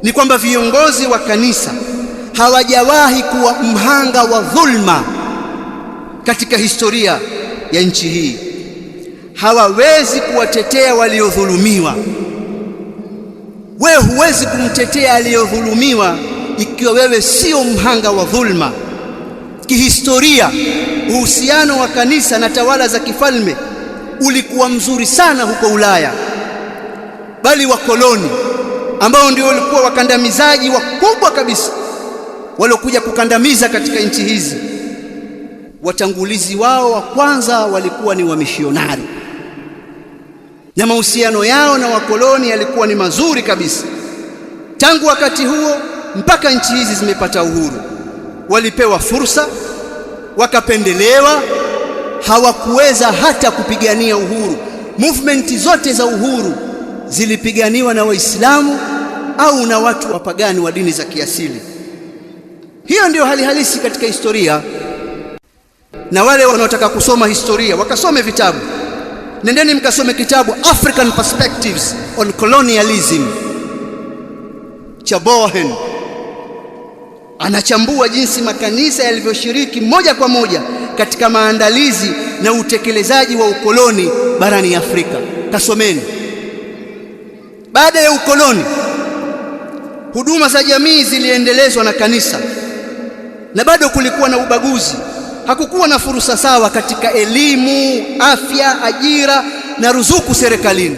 ni kwamba viongozi wa kanisa hawajawahi kuwa mhanga wa dhulma katika historia ya nchi hii. Hawawezi kuwatetea waliodhulumiwa. Wewe huwezi kumtetea aliyodhulumiwa ikiwa wewe sio mhanga wa dhulma. Kihistoria, uhusiano wa kanisa na tawala za kifalme ulikuwa mzuri sana huko Ulaya, bali wakoloni ambao ndio walikuwa wakandamizaji wakubwa kabisa waliokuja kukandamiza katika nchi hizi, watangulizi wao wa kwanza walikuwa ni wamishionari, na mahusiano yao na wakoloni yalikuwa ni mazuri kabisa. Tangu wakati huo mpaka nchi hizi zimepata uhuru, walipewa fursa, wakapendelewa, hawakuweza hata kupigania uhuru. Movement zote za uhuru zilipiganiwa na Waislamu au na watu wapagani wa dini za kiasili. Hiyo ndio hali halisi katika historia, na wale wanaotaka kusoma historia wakasome vitabu. Nendeni mkasome kitabu African Perspectives on Colonialism cha Bohen. Anachambua jinsi makanisa yalivyoshiriki moja kwa moja katika maandalizi na utekelezaji wa ukoloni barani Afrika. Kasomeni. Baada ya ukoloni, huduma za jamii ziliendelezwa na kanisa, na bado kulikuwa na ubaguzi. Hakukuwa na fursa sawa katika elimu, afya, ajira na ruzuku serikalini.